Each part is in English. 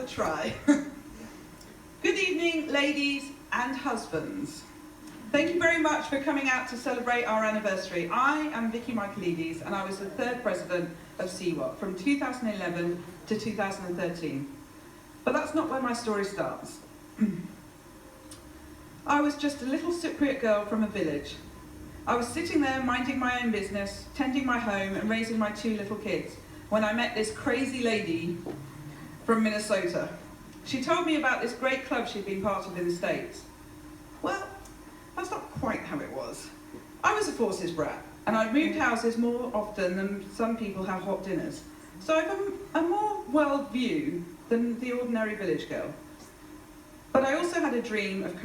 a try. Good evening, ladies and husbands. Thank you very much for coming out to celebrate our anniversary. I am Vicky and I was the third president of ciwot from 2011 to 2013. But that's not where my story starts. I was just a little Cypriot girl from a village. I was sitting there minding my own business, tending my home and raising my two little kids when I met this crazy lady from Minnesota. She told me about this great club she'd been part of in the States. Well, that's not quite how it was. I was a forces brat, and I'd moved houses more often than some people have hot dinners. So I've a more world view than the ordinary village girl. But I also had a dream of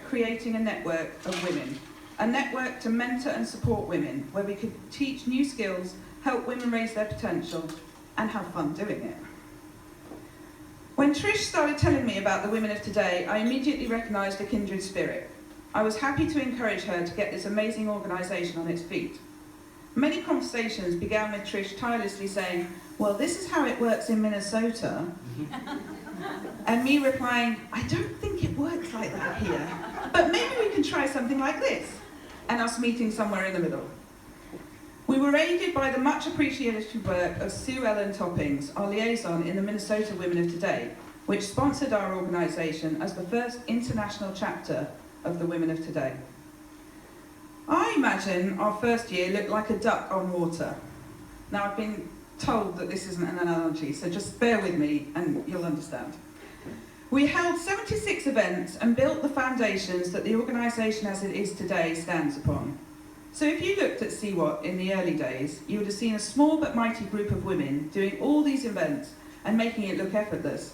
creating a network of women, a network to mentor and support women, where we could teach new skills, help women raise their potential, and have fun doing it. When Trish started telling me about the women of today, I immediately recognised a kindred spirit. I was happy to encourage her to get this amazing organisation on its feet. Many conversations began with Trish tirelessly saying, well, this is how it works in Minnesota. And me replying, I don't think it works like that here, but maybe we can try something like this. And us meeting somewhere in the middle. We were aided by the much appreciated work of Sue Ellen Toppings, our liaison in the Minnesota Women of Today, which sponsored our organisation as the first international chapter of the Women of Today. I imagine our first year looked like a duck on water. Now I've been told that this isn't an analogy, so just bear with me and you'll understand. We held 76 events and built the foundations that the organisation as it is today stands upon. So if you looked at ciwot in the early days, you would have seen a small but mighty group of women doing all these events and making it look effortless.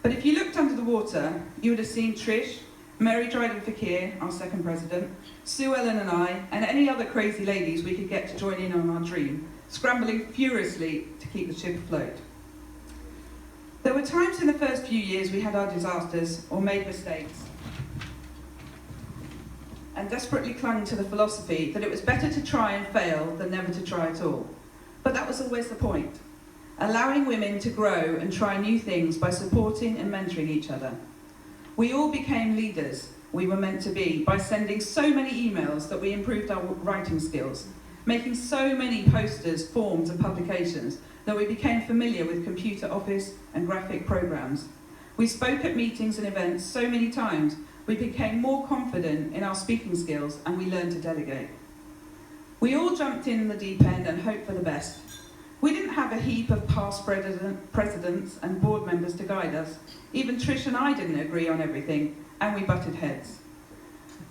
But if you looked under the water, you would have seen Trish, Mary Dryden Fakir, our second president, Sue Ellen and I, and any other crazy ladies we could get to join in on our dream, scrambling furiously to keep the ship afloat. There were times in the first few years we had our disasters or made mistakes and desperately clung to the philosophy that it was better to try and fail than never to try at all. But that was always the point, allowing women to grow and try new things by supporting and mentoring each other. We all became leaders we were meant to be by sending so many emails that we improved our writing skills, making so many posters, forms and publications that we became familiar with computer office and graphic programs. We spoke at meetings and events so many times, we became more confident in our speaking skills and we learned to delegate. We all jumped in the deep end and hoped for the best. We didn't have a heap of past presidents and board members to guide us. Even Trish and I didn't agree on everything and we butted heads.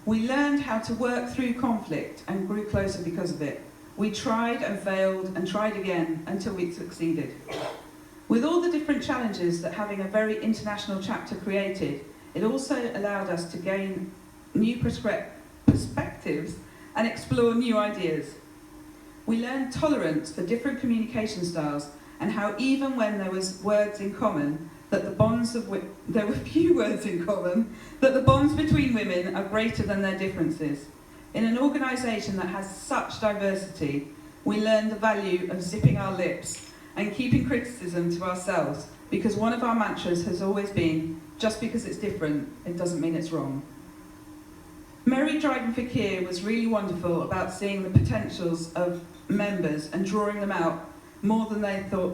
We learned how to work through conflict and grew closer because of it. We tried and failed and tried again until we succeeded. With all the different challenges that having a very international chapter created, it also allowed us to gain new perspectives and explore new ideas. We learned tolerance for different communication styles and how even when there was words in common, that the bonds there were few words in common, that the bonds between women are greater than their differences. In an organisation that has such diversity, we learned the value of zipping our lips and keeping criticism to ourselves, because one of our mantras has always been, just because it's different, it doesn't mean it's wrong. Mary Dryden Fakir was really wonderful about seeing the potentials of members and drawing them out more than they thought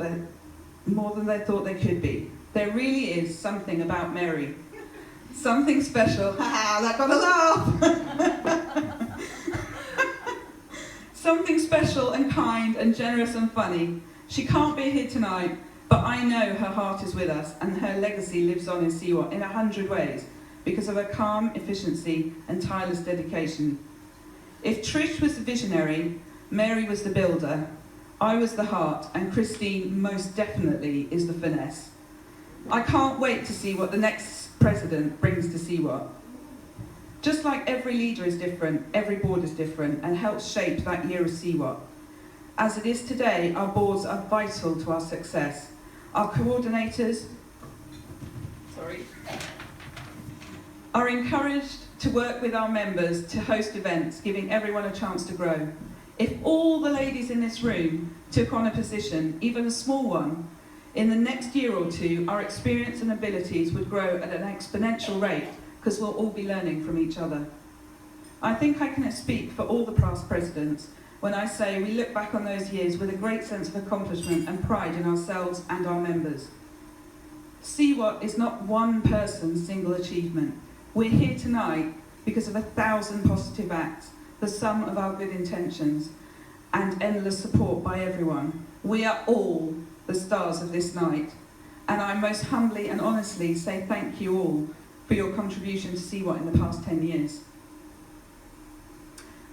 they could be. There really is something about Mary. Something special. Ha, that got a laugh! Something special and kind and generous and funny. She can't be here tonight, but I know her heart is with us and her legacy lives on in ciwot in 100 ways because of her calm efficiency and tireless dedication. If Trish was the visionary, Mary was the builder, I was the heart, and Christine most definitely is the finesse. I can't wait to see what the next president brings to ciwot. Just like every leader is different, every board is different and helps shape that year of ciwot. As it is today, our boards are vital to our success. Our coordinators are encouraged to work with our members to host events, giving everyone a chance to grow. If all the ladies in this room took on a position, even a small one, In the next year or two, our experience and abilities would grow at an exponential rate because we'll all be learning from each other. I think I can speak for all the past presidents when I say we look back on those years with a great sense of accomplishment and pride in ourselves and our members. Ciwot is not one person's single achievement. We're here tonight because of 1,000 positive acts, the sum of our good intentions, and endless support by everyone. We are all the stars of this night, and I most humbly and honestly say thank you all for your contribution to ciwot in the past 10 years.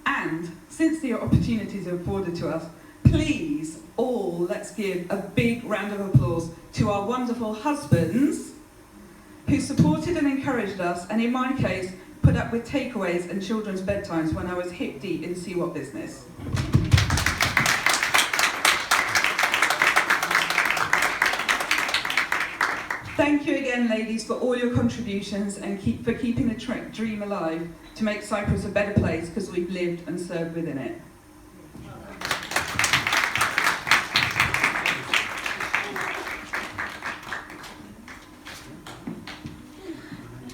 And since the opportunities are afforded to us, please all let's give a big round of applause to our wonderful husbands who supported and encouraged us, and in my case, put up with takeaways and children's bedtimes when I was hip deep in ciwot business. Thank you again, ladies, for all your contributions and for keeping the dream alive to make Cyprus a better place because we've lived and served within it.